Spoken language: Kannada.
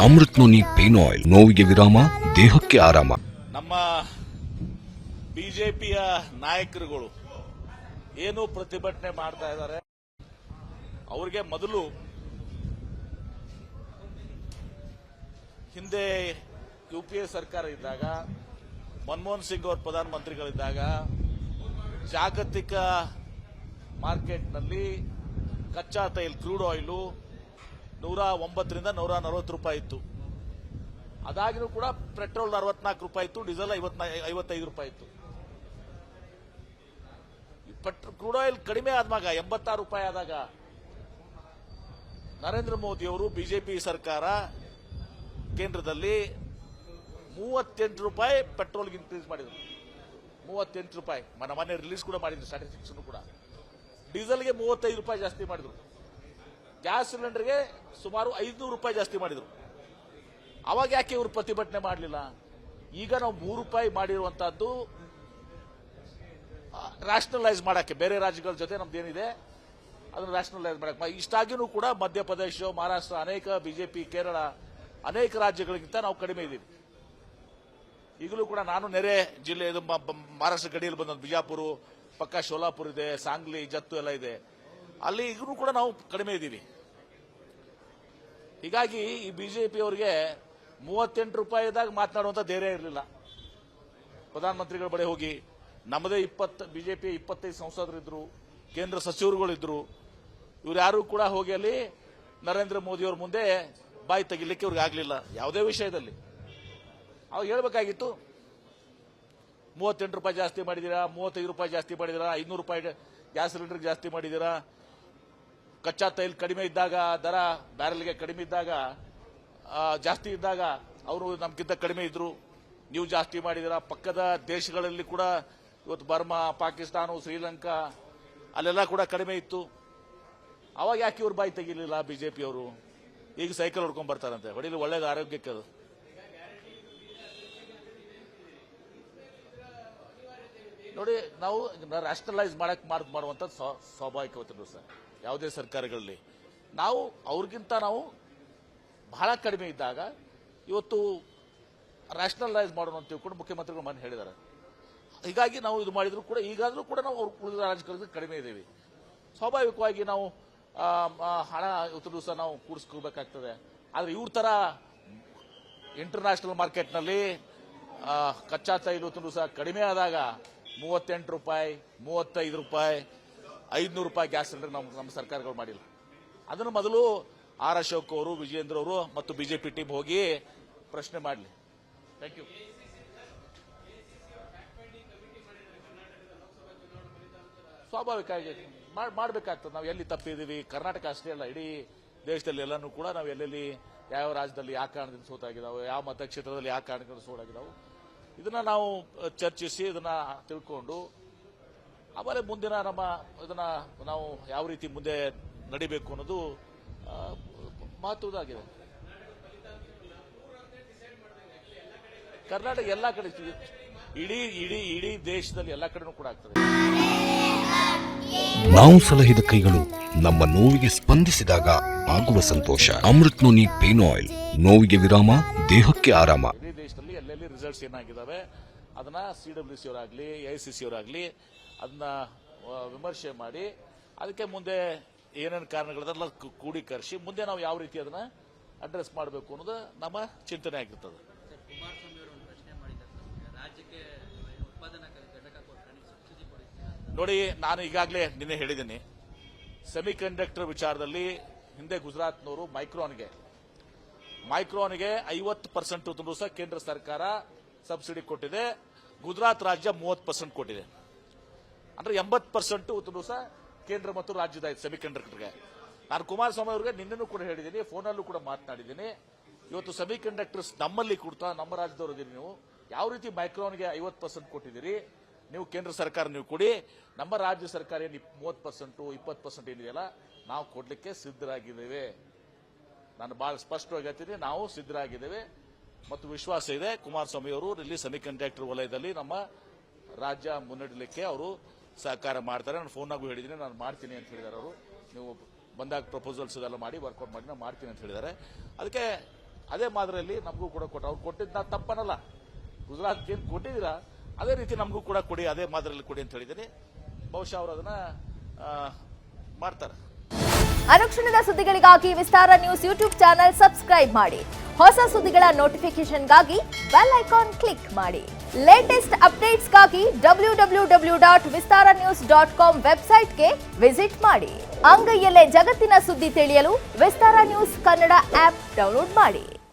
ಅಮೃತ್ ನೋನಿ ಪೇನ್ ಆಯಿಲ್, ನೋವಿಗೆ ವಿರಾಮ, ದೇಹಕ್ಕೆ ಆರಾಮ. ನಮ್ಮ ಬಿಜೆಪಿಯ ನಾಯಕರುಗಳು ಏನು ಪ್ರತಿಭಟನೆ ಮಾಡ್ತಾ ಇದ್ದಾರೆ, ಅವರಿಗೆ ಮೊದಲು ಹಿಂದೆ ಯುಪಿಎ ಸರ್ಕಾರ ಇದ್ದಾಗ, ಮನಮೋಹನ್ ಸಿಂಗ್ ಅವರು ಪ್ರಧಾನಮಂತ್ರಿಗಳಿದ್ದಾಗ ಜಾಗತಿಕ ಮಾರ್ಕೆಟ್ನಲ್ಲಿ ಕಚ್ಚಾ ತೈಲ ಕ್ರೂಡ್ ಆಯಿಲು 109 ರಿಂದ 140 ರೂಪಾಯಿ ಇತ್ತು. ಅದಾಗಿನೂ ಕೂಡ ಪೆಟ್ರೋಲ್ 64 ರೂಪಾಯಿ ಇತ್ತು, ಡೀಸೆಲ್ 55 ರೂಪಾಯಿ ಇತ್ತು. ಕ್ರೂಡ್ ಆಯಿಲ್ ಕಡಿಮೆ ಆದಾಗ 86 ರೂಪಾಯಿ ಆದಾಗ ನರೇಂದ್ರ ಮೋದಿ ಅವರು ಬಿಜೆಪಿ ಸರ್ಕಾರ ಕೇಂದ್ರದಲ್ಲಿ 38 ರೂಪಾಯಿ ಪೆಟ್ರೋಲ್ಗೆ ಇನ್ಕ್ರೀಸ್ ಮಾಡಿದ್ರು. 38 ರೂಪಾಯಿ ಮನೆ ರಿಲೀಸ್ ಕೂಡ ಮಾಡಿದ್ರು, ಸ್ಟಾಟಿಸ್ಟಿಕ್ಸ್ ಕೂಡ. ಡೀಸೆಲ್ಗೆ 35 ರೂಪಾಯಿ ಜಾಸ್ತಿ ಮಾಡಿದ್ರು. ಗ್ಯಾಸ್ ಸಿಲಿಂಡರ್ಗೆ ಸುಮಾರು 500 ರೂಪಾಯಿ ಜಾಸ್ತಿ ಮಾಡಿದ್ರು. ಅವಾಗ ಯಾಕೆ ಇವರು ಪ್ರತಿಭಟನೆ ಮಾಡಲಿಲ್ಲ? ಈಗ ನಾವು 3 ರೂಪಾಯಿ ಮಾಡಿರುವಂತಹದ್ದು ರ್ಯಾಷನಲೈಸ್ ಮಾಡಕ್ಕೆ, ಬೇರೆ ರಾಜ್ಯಗಳ ಜೊತೆ ನಮ್ದೇನಿದೆ ಅದನ್ನು ರ್ಯಾಷನಲೈಸ್ ಮಾಡಕ್ಕೆ. ಇಷ್ಟಾಗಿನೂ ಕೂಡ ಮಧ್ಯಪ್ರದೇಶ, ಮಹಾರಾಷ್ಟ್ರ, ಅನೇಕ ಬಿಜೆಪಿ, ಕೇರಳ, ಅನೇಕ ರಾಜ್ಯಗಳಿಗಿಂತ ನಾವು ಕಡಿಮೆ ಇದ್ದೀವಿ. ಈಗಲೂ ಕೂಡ ನಾನು ನೆರೆ ಜಿಲ್ಲೆ, ಮಹಾರಾಷ್ಟ್ರ ಗಡಿಯಲ್ಲಿ ಬಂದ ಬಿಜಾಪುರ ಪಕ್ಕ ಶೋಲಾಪುರ ಇದೆ, ಸಾಂಗ್ಲಿ, ಜತ್ತು ಎಲ್ಲ ಇದೆ. ಅಲ್ಲಿ ಈಗಲೂ ಕೂಡ ನಾವು ಕಡಿಮೆ ಇದ್ದೀವಿ. ಹೀಗಾಗಿ ಈ ಬಿಜೆಪಿ ಅವರಿಗೆ 38 ರೂಪಾಯಿದಾಗ ಮಾತನಾಡುವಂತ ಧೈರ್ಯ ಇರಲಿಲ್ಲ. ಪ್ರಧಾನಮಂತ್ರಿಗಳ ಬಳಿ ಹೋಗಿ ನಮ್ಮದೇ ಬಿಜೆಪಿ 25 ಸಂಸದರಿದ್ರು, ಕೇಂದ್ರ ಸಚಿವರುಗಳಿದ್ರು, ಇವ್ರು ಯಾರು ಕೂಡ ಹೋಗಿ ಅಲ್ಲಿ ನರೇಂದ್ರ ಮೋದಿ ಅವ್ರ ಮುಂದೆ ಬಾಯಿ ತೆಗಿಲಿಕ್ಕೆ ಅವ್ರಿಗೆ ಆಗಲಿಲ್ಲ. ಯಾವುದೇ ವಿಷಯದಲ್ಲಿ ಅವಾಗ ಹೇಳ್ಬೇಕಾಗಿತ್ತು, 38 ರೂಪಾಯಿ ಜಾಸ್ತಿ ಮಾಡಿದೀರಾ, 35 ರೂಪಾಯಿ ಜಾಸ್ತಿ ಮಾಡಿದೀರಾ, 500 ರೂಪಾಯಿ ಗ್ಯಾಸ್ ಸಿಲಿಂಡರ್ ಜಾಸ್ತಿ ಮಾಡಿದೀರಾ, ಕಚ್ಚಾ ತೈಲ ಕಡಿಮೆ ಇದ್ದಾಗ, ದರ ಬ್ಯಾರೆಲ್ಗೆ ಕಡಿಮೆ ಇದ್ದಾಗ, ಜಾಸ್ತಿ ಇದ್ದಾಗ ಅವರು ನಮ್ಗಿಂತ ಕಡಿಮೆ ಇದ್ರು, ನೀವು ಜಾಸ್ತಿ ಮಾಡಿದೀರಾ. ಪಕ್ಕದ ದೇಶಗಳಲ್ಲಿ ಕೂಡ ಇವತ್ತು ಬರ್ಮಾ, ಪಾಕಿಸ್ತಾನ, ಶ್ರೀಲಂಕಾ ಅಲ್ಲೆಲ್ಲ ಕೂಡ ಕಡಿಮೆ ಇತ್ತು. ಅವಾಗ ಯಾಕೆ ಇವ್ರು ಬಾಯಿ ತೆಗಿಲಿಲ್ಲ ಬಿಜೆಪಿ ಅವರು? ಈಗ ಸೈಕಲ್ ಹೊಡ್ಕೊಂಡ್ ಬರ್ತಾರಂತೆ, ಹೊಡಿಲಿ, ಒಳ್ಳೇದು ಆರೋಗ್ಯಕ್ಕೆ ಅದು. ನೋಡಿ, ನಾವು ರ್ಯಾಷನಲೈಸ್ ಮಾಡುವಂತ ಸ್ವಾಭಾವಿಕವತ್ತು ಸರ್. ಯಾವುದೇ ಸರ್ಕಾರಗಳಲ್ಲಿ ನಾವು ಅವ್ರಿಗಿಂತ ನಾವು ಬಹಳ ಕಡಿಮೆ ಇದ್ದಾಗ ಇವತ್ತು ರ್ಯಾಷನಲೈಸ್ ಮಾಡೋಣ ಅಂತ ತಿಳ್ಕೊಂಡು ಮುಖ್ಯಮಂತ್ರಿಗಳು ಮನೆ ಹೇಳಿದ್ದಾರೆ. ಹೀಗಾಗಿ ನಾವು ಇದು ಮಾಡಿದ್ರು ಕೂಡ ಈಗಾದ್ರೂ ಕೂಡ ನಾವು ಅವ್ರ ಉಳಿದ ರಾಜಕಾರಣದಲ್ಲಿ ಕಡಿಮೆ ಇದ್ದೀವಿ. ಸ್ವಾಭಾವಿಕವಾಗಿ ನಾವು ಹಣ ಇವತ್ತು ದಿವಸ ನಾವು ಕೂಡಿಸ್ಕೋಬೇಕಾಗ್ತದೆ. ಆದ್ರೆ ಇವ್ರ ತರ ಇಂಟರ್ನ್ಯಾಷನಲ್ ಮಾರ್ಕೆಟ್ನಲ್ಲಿ ಕಚ್ಚಾ ತೈಲ ಇವತ್ತು ದಿವಸ ಕಡಿಮೆ ಆದಾಗ 38 ರೂಪಾಯಿ, 35 ರೂಪಾಯಿ, 500 ರೂಪಾಯಿ ಗ್ಯಾಸ್ ಸಿಲಿಂಡರ್ ನಮ್ಮ ಸರ್ಕಾರಗಳು ಮಾಡಿಲ್ಲ. ಅದನ್ನು ಮೊದಲು ಆರ್ ಅಶೋಕ್ ಅವರು, ವಿಜಯೇಂದ್ರ ಅವರು ಮತ್ತು ಬಿಜೆಪಿ ಟೀಮ್ ಹೋಗಿ ಪ್ರಶ್ನೆ ಮಾಡಲಿ. Thank you. ಸ್ವಾಭಾವಿಕ ಮಾಡಬೇಕಾಗ್ತದೆ. ನಾವು ಎಲ್ಲಿ ತಪ್ಪಿದ್ದೀವಿ, ಕರ್ನಾಟಕ ಅಷ್ಟೇ ಅಲ್ಲ, ಇಡೀ ದೇಶದಲ್ಲಿ ಎಲ್ಲನೂ ಕೂಡ ನಾವು ಎಲ್ಲೆಲ್ಲಿ ಯಾವ ರಾಜ್ಯದಲ್ಲಿ ಯಾವ ಕಾರಣದಿಂದ ಸೋತಾಗಿದ್ದಾವೆ, ಯಾವ ಮತಕ್ಷೇತ್ರದಲ್ಲಿ ಯಾವ ಕಾರಣದಿಂದ ಸೋಲಾಗಿದ್ದಾವೆ, ಇದನ್ನ ನಾವು ಚರ್ಚಿಸಿ ಇದನ್ನ ತಿಳ್ಕೊಂಡು ಆಮೇಲೆ ಮುಂದಿನ ಇದನ್ನ ನಾವು ಯಾವ ರೀತಿ ಮುಂದೆ ನಡಿಬೇಕು ಅನ್ನೋದು ಮಹತ್ವದಾಗಿದೆ. ಕರ್ನಾಟಕ ಎಲ್ಲ ಕಡೆ, ಇಡೀ ದೇಶದಲ್ಲಿ ಎಲ್ಲ ಕಡೆನೂ ಕೂಡ ಆಗ್ತದೆ. ನಾವು ಸಲಹಿದ ಕೈಗಳು ನಮ್ಮ ನೋವಿಗೆ ಸ್ಪಂದಿಸಿದಾಗ ಆಗುವ ಸಂತೋಷ. ಅಮೃತ್ ನೋನಿ ಪೇನ್ ಆಯಿಲ್, ನೋವಿಗೆ ವಿರಾಮ, ದೇಹಕ್ಕೆ ಆರಾಮ. ಇಡೀ ದೇಶದಲ್ಲಿ ಎಲ್ಲೆಲ್ಲಿ ರಿಸಲ್ಟ್ಸ್ ಏನಾಗಿದ್ದಾವೆ ಅದನ್ನ CWC ಅವರಾಗ್ಲಿ, AICC ಅವರಾಗ್ಲಿ ಅದನ್ನ ವಿಮರ್ಶೆ ಮಾಡಿ ಅದಕ್ಕೆ ಮುಂದೆ ಏನೇನು ಕಾರಣಗಳದೆಲ್ಲ ಕೂಡೀಕರಿಸಿ ಮುಂದೆ ನಾವು ಯಾವ ರೀತಿ ಅದನ್ನ ಅಡ್ರೆಸ್ ಮಾಡಬೇಕು ಅನ್ನೋದು ನಮ್ಮ ಚಿಂತನೆ ಆಗಿರ್ತದೆ. ನೋಡಿ, ನಾನು ಈಗಾಗಲೇ ನಿನ್ನೆ ಹೇಳಿದ್ದೀನಿ, ಸೆಮಿ ಕಂಡಕ್ಟರ್ ವಿಚಾರದಲ್ಲಿ ಹಿಂದೆ ಗುಜರಾತ್ನವರು ಮೈಕ್ರಾನ್ಗೆ 50% ಸಹ ಕೇಂದ್ರ ಸರ್ಕಾರ ಸಬ್ಸಿಡಿ ಕೊಟ್ಟಿದೆ. ಗುಜರಾತ್ ರಾಜ್ಯ 30% ಕೊಟ್ಟಿದೆ. ಅಂದ್ರೆ 80% ಸಹ ಕೇಂದ್ರ ಮತ್ತು ರಾಜ್ಯದ ಸೆಮಿ ಕಂಡಕ್ಟರ್ಗೆ. ನಾನು ಕುಮಾರಸ್ವಾಮಿ ಅವರಿಗೆ ನಿನ್ನೆನೂ ಕೂಡ ಹೇಳಿದ್ದೀನಿ, ಫೋನಲ್ಲೂ ಕೂಡ ಮಾತನಾಡಿದ್ದೀನಿ. ಇವತ್ತು ಸೆಮಿ ಕಂಡಕ್ಟರ್ಸ್ ನಮ್ಮಲ್ಲಿ ಕೊಡ್ತಾ, ನಮ್ಮ ರಾಜ್ಯದವರು ನೀವು ಯಾವ ರೀತಿ ಮೈಕ್ರಾನ್ಗೆ 50% ಕೊಟ್ಟಿದ್ದೀರಿ, ನೀವು ಕೇಂದ್ರ ಸರ್ಕಾರ ನೀವು ಕೊಡಿ, ನಮ್ಮ ರಾಜ್ಯ ಸರ್ಕಾರ ಏನು 30%, 20% ಏನಿದೆಯಲ್ಲ ನಾವು ಕೊಡ್ಲಿಕ್ಕೆ ಸಿದ್ಧರಾಗಿದ್ದೇವೆ. ನಾನು ಬಹಳ ಸ್ಪಷ್ಟವಾಗಿ ಹೇಳ್ತೀನಿ, ನಾವು ಸಿದ್ಧರಾಗಿದ್ದೇವೆ ಮತ್ತು ವಿಶ್ವಾಸ ಇದೆ ಕುಮಾರಸ್ವಾಮಿ ಅವರು ಇಲ್ಲಿ ಸೆಮಿ ಕಂಡಕ್ಟರ್ ವಲಯದಲ್ಲಿ ನಮ್ಮ ರಾಜ್ಯ ಮುನ್ನಡೆಯಲಿಕ್ಕೆ ಅವರು ಸಹಕಾರ ಮಾಡ್ತಾರೆ. ನಾನು ಫೋನ್ನಾಗೂ ಹೇಳಿದ್ದೀನಿ, ನಾನು ಮಾಡ್ತೀನಿ ಅಂತ ಹೇಳಿದ್ದಾರೆ ಅವರು. ನೀವು ಬಂದಾಗ ಪ್ರಪೋಸಲ್ಸ್ ಇದೆಲ್ಲ ಮಾಡಿ ವರ್ಕೌಟ್ ಮಾಡಿ ನಾನು ಮಾಡ್ತೀನಿ ಅಂತ ಹೇಳಿದ್ದಾರೆ. ಅದಕ್ಕೆ ಅದೇ ಮಾದರಿಯಲ್ಲಿ ನಮಗೂ ಕೂಡ ಕೊಟ್ಟು ಅವ್ರು ಕೊಟ್ಟಿದ್ದು ನಾವು ತಪ್ಪನಲ್ಲ. ಗುಜರಾತ್ಗೆ ಏನು ಕೊಟ್ಟಿದ್ದೀರಾ ಅದೇ ರೀತಿ ನಮಗೂ ಕೂಡ ಕೊಡಿ, ಅದೇ ಮಾದರಿಯಲ್ಲಿ ಕೊಡಿ ಅಂತ ಹೇಳಿದ್ದೀನಿ. ಬಹುಶಃ ಅವರು ಅದನ್ನ ಮಾಡ್ತಾರೆ. ಅನುಕ್ಷಣದ ಸುದ್ದಿಗಳಿಗಾಗಿ ವಿಸ್ತಾರ ನ್ಯೂಸ್ ಯೂಟ್ಯೂಬ್ ಚಾನೆಲ್ ಸಬ್ಸ್ಕ್ರೈಬ್ ಮಾಡಿ. ಹೊಸ ಸುದ್ದಿಗಳ ನೋಟಿಫಿಕೇಶನ್ಗಾಗಿ ಬೆಲ್ ಐಕಾನ್ ಕ್ಲಿಕ್ ಮಾಡಿ. ಲೇಟೆಸ್ಟ್ ಅಪ್ಡೇಟ್ಸ್ಗಾಗಿ www.vistaranews.com ವೆಬ್ಸೈಟ್ಗೆ ವಿಸಿಟ್ ಮಾಡಿ. ಅಂಗೈಯಲ್ಲೇ ಜಗತ್ತಿನ ಸುದ್ದಿ ತಿಳಿಯಲು ವಿಸ್ತಾರ ನ್ಯೂಸ್ ಕನ್ನಡ ಆಪ್ ಡೌನ್ಲೋಡ್ ಮಾಡಿ.